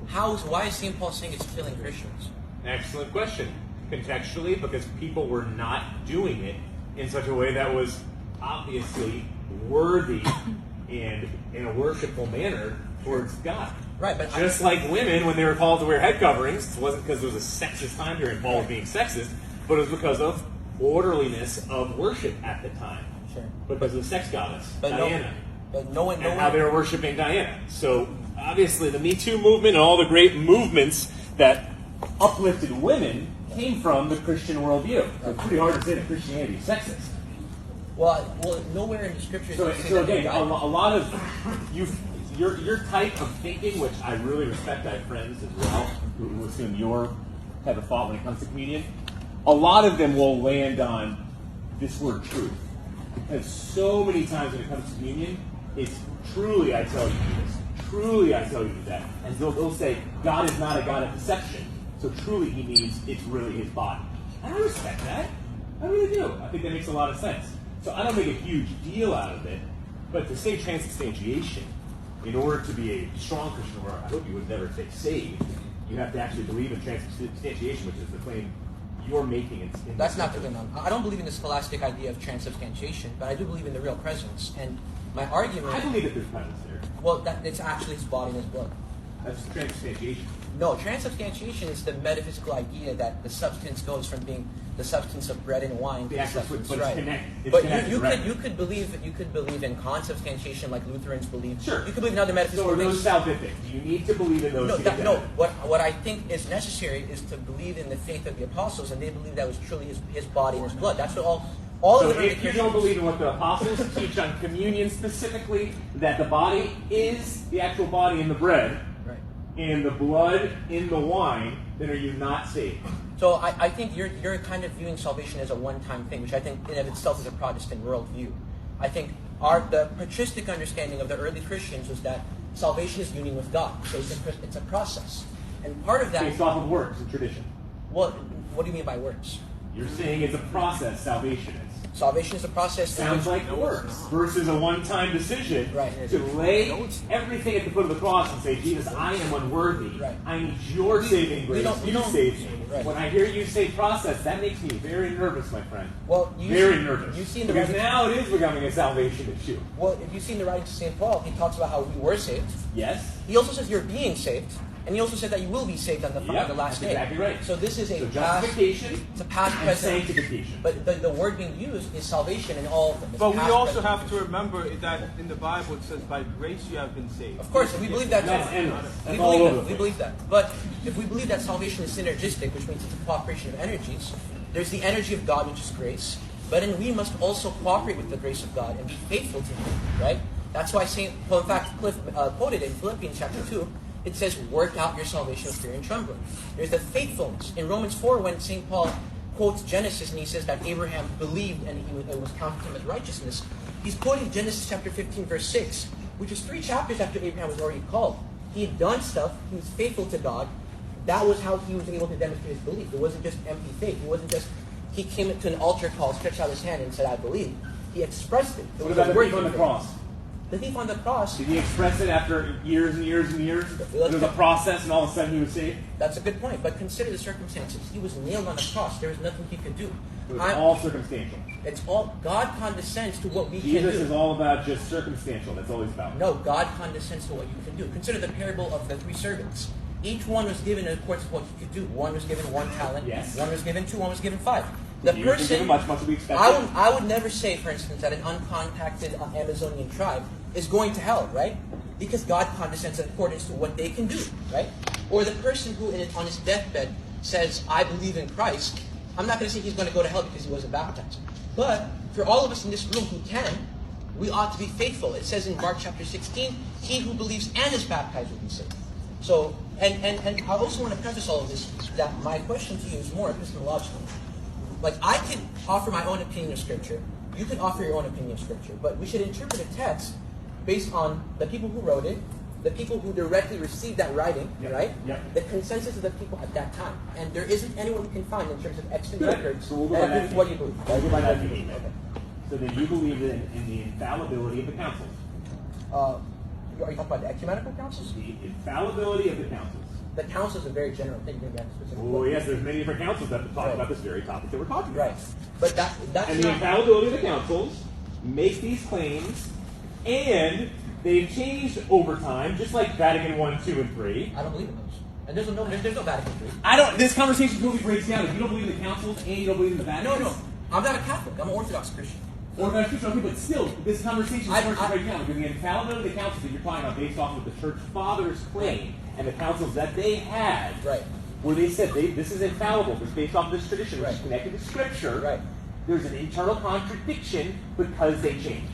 why is St. Paul saying it's killing Christians? Excellent question. Contextually, because people were not doing it in such a way that was obviously worthy and in a worshipful manner towards God. Right, but just like women, when they were called to wear head coverings, it wasn't because it was a sexist time period Paul was being sexist, but it was because of orderliness of worship at the time. Sure. Because of the sex goddess, Diana. And how they were worshiping Diana. So obviously the Me Too movement and all the great movements that uplifted women came from the Christian worldview. So it's pretty hard to say that Christianity is sexist. Well, nowhere in the scriptures. So again, a lot of your type of thinking, which I really respect. I have friends as well who assume your type of thought when it comes to communion. A lot of them will land on this word truth. Because so many times when it comes to communion, it's truly I tell you this, truly I tell you that. And they'll say, God is not a God of deception. So truly he means it's really his body. And I respect that. I really do. I think that makes a lot of sense. So I don't make a huge deal out of it. But to say transubstantiation, in order to be a strong Christian, or I hope you would never say saved, you have to actually believe in transubstantiation, which is the claim you're making. That's not the claim. I don't believe in the scholastic idea of transubstantiation, but I do believe in the real presence. And my argument... I believe that there's presence there. Well, it's actually his body and his blood. That's transubstantiation. No, transubstantiation is the metaphysical idea that the substance goes from being the substance of bread and wine to the substance, but right? You could believe in consubstantiation like Lutherans believe. Sure. You could believe in other metaphysical things. So are those salvific? You need to believe in those. What I think is necessary is to believe in the faith of the apostles, and they believe that was truly his body and his blood. That's what all so of the if you don't believe in what the apostles teach on communion specifically, that the body is the actual body in the bread, right, and the blood in the wine, then are you not saved? So I think you're kind of viewing salvation as a one-time thing, which I think in of itself is a Protestant worldview. I think the patristic understanding of the early Christians was that salvation is union with God. So it's a process. And part of that... Based off of works and tradition. Well, what do you mean by works? You're saying it's a process, salvation is. Salvation is a process. Sounds like works versus a one-time decision Right. to lay everything at the foot of the cross and say, Jesus, I am unworthy. Right. I need your saving grace. we You don't- save me. Right. When I hear you say process, that makes me very nervous, my friend. Well, Very nervous. You see in the because writings, now it is becoming a salvation issue. well, if you see in the writings of St. Paul, he talks about how we were saved. Yes? He also says you're being saved, and he also said that you will be saved on the, Yep, the last that's day. exactly right. So this is a So past, justification it's a past, and present, sanctification. but the word being used is salvation in all of them. It's But we past, also present. have to remember that in the Bible it says, by grace you have been saved. Of course, we believe that That's too. endless. We That's all believe over that. the We place. believe that. But if we believe that salvation is synergistic, which means it's a cooperation of energies, there's the energy of God, which is grace. But then we must also cooperate with the grace of God and be faithful to Him, right? That's why St. Paul, in fact, Cliff quoted in Philippians chapter 2, it says, work out your salvation with fear and trembling. There's the faithfulness. In Romans 4, when St. Paul quotes Genesis and he says that Abraham believed and it was counted to him as righteousness, he's quoting Genesis chapter 15, verse 6, which is 3 chapters after Abraham was already called. He had done stuff, he was faithful to God. That was how he was able to demonstrate his belief. It wasn't just empty faith. It wasn't just, he came to an altar call, stretched out his hand and said, I believe. He expressed it. What about the thief on the cross? The thief on the cross, Did he express it after years and years and years? There was a process and all of a sudden he was saved? that's a good point, but consider the circumstances. He was nailed on the cross. There was nothing he could do. It was all circumstantial. It's all, God condescends to what we can Jesus do. is all about just circumstantial. That's all he's about. No, God condescends to what you can do. Consider the parable of the 3 servants. Each one was given in accordance with what he could do. One was given 1 talent. Yes. One was given 2. One was given 5. The You can give him much will be expected. I would never say, for instance, that an uncontacted Amazonian tribe is going to hell, right? Because God condescends in accordance to what they can do, right? Or the person who on his deathbed says, I believe in Christ, I'm not going to say he's going to go to hell because he wasn't baptized. But for all of us in this room who can, we ought to be faithful. It says in Mark chapter 16, he who believes and is baptized will be saved. So, and I also want to preface all of this, that my question to you is more epistemological. Like, I can offer my own opinion of Scripture. You can offer your own opinion of Scripture. But we should interpret a text based on the people who wrote it, the people who directly received that writing, right? Yep. The consensus of the people at that time. And there isn't anyone we can find in terms of extant Good. records So we'll go by that that is what you believe. We'll go by that Okay. So then you believe in the infallibility of the councils. Are you talking about the ecumenical councils? The infallibility of the councils. The council is a very general thing. Maybe that's specific. Oh yes, there's many different councils that talk Right. about this very topic that we're talking about. Right. But that's And the not... infallibility of the councils make these claims, and they've changed over time, just like Vatican I, II, and III. I don't believe in those. And there's no Vatican III. I don't. This conversation totally breaks down. If you don't believe in the councils and you don't believe in the Vatican, No. I'm not a Catholic. I'm an Orthodox Christian. Or that's just okay, but still, this conversation I- starts to I- break down because the infallibility of the councils that you're talking about, based off of the church fathers' claim and the councils that they had, Right. where they said this is infallible, it's based off of this tradition, which is Right. connected to Scripture. Right. There's an internal contradiction because they changed.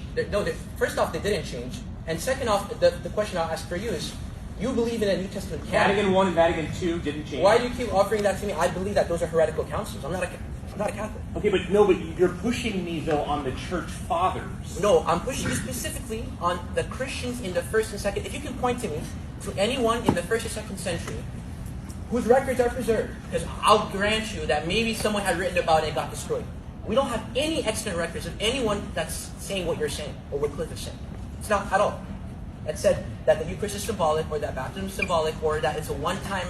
First off, they didn't change. And second off, the question I'll ask for you is, you believe in a New Testament canon. Vatican I and Vatican II didn't change. Why do you keep offering that to me? I believe that those are heretical councils. I'm not a Catholic. Okay, but you're pushing me though on the church fathers. No, I'm pushing you specifically on the Christians in the 1st and 2nd. If you can point to me to anyone in the 1st or 2nd century whose records are preserved, because I'll grant you that maybe someone had written about it and got destroyed. We don't have any extant records of anyone that's saying what you're saying or what Cliff is saying. It's not at all. That said that the Eucharist is symbolic, or that baptism is symbolic, or that it's a one-time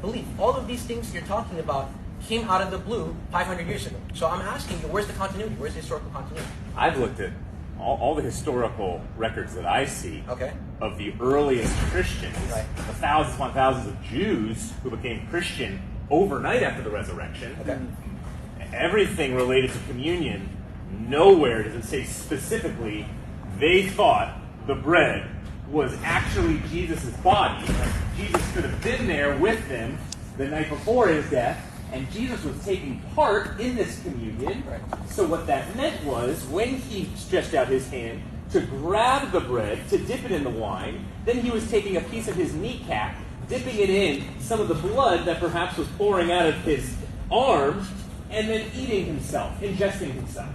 belief. All of these things you're talking about came out of the blue 500 years ago. So I'm asking you, where's the continuity? Where's the historical continuity? I've looked at all the historical records that I see Okay. of the earliest Christians, Right. the thousands upon thousands of Jews who became Christian overnight after the resurrection. Okay. Everything related to communion, nowhere does it say specifically they thought the bread was actually Jesus' body. Jesus could have been there with them the night before his death, and Jesus was taking part in this communion. Right. So what that meant was, when he stretched out his hand to grab the bread, to dip it in the wine, then he was taking a piece of his kneecap, dipping it in some of the blood that perhaps was pouring out of his arm, and then eating himself, ingesting himself.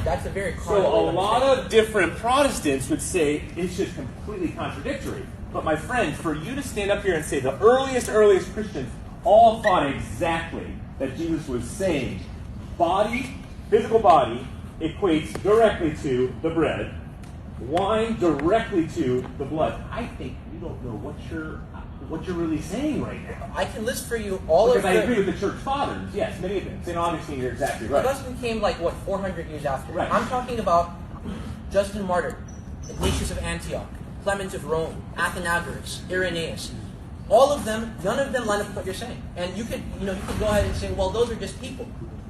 That's a very So carnal way a of lot understanding. of different Protestants would say it's just completely contradictory. But my friend, for you to stand up here and say the earliest Christians all thought exactly that Jesus was saying body, physical body, equates directly to the bread, wine directly to the blood. I think you don't know what you're really saying right now. I can list for you all Because of I the... agree with the church fathers, yes, many of them. St. Augustine, you're exactly right. Augustine came like, what, 400 years after. Right. I'm talking about Justin Martyr, Ignatius of Antioch, Clement of Rome, Athenagoras, Irenaeus. All of them, none of them line up with what you're saying. And you could go ahead and say, well, those are just people.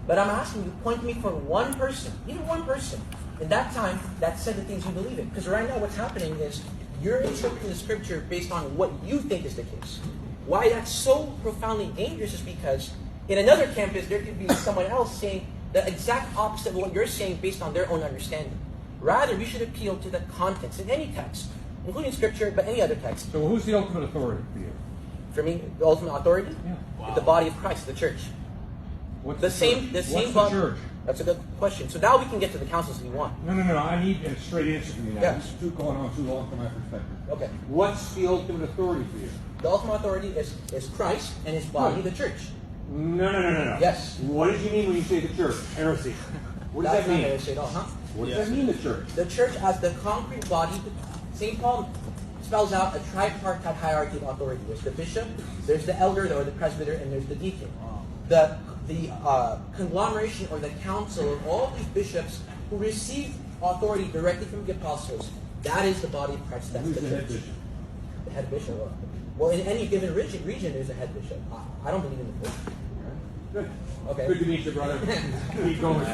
But I'm asking you, point to me for one person, even one person, in that time that said the things you believe in. Because right now what's happening is you're interpreting the scripture based on what you think is the case. Why that's so profoundly dangerous is because in another campus there could be someone else saying the exact opposite of what you're saying based on their own understanding. Rather, we should appeal to the context in any text, including scripture, but any other text. So who's the ultimate authority for you? For me, the ultimate authority? Yeah. The body of Christ, the church. What's The church? same What's the body. church? That's a good question. So now we can get to the councils if you want. No. I need a straight answer from you now. Yeah. This is going on too long from my perspective. Okay. What's the ultimate authority for you? The ultimate authority is Christ and his body, the church. No. Yes. What did you mean when you say the church? Heresy. What does That's that not mean? heresy at all, huh? What does that mean, the church? The church as the concrete body. St. Paul spells out a tripartite hierarchy of authority. There's the bishop, there's the elder or the presbyter, and there's the deacon. The conglomeration or the council of all these bishops who received authority directly from the apostles, that is the body of Christ. That's Who's the the church. head bishop? The head bishop. Well, in any given region there's a head bishop. I don't believe in the Pope. Good. Okay. Good to meet you, brother. Keep going.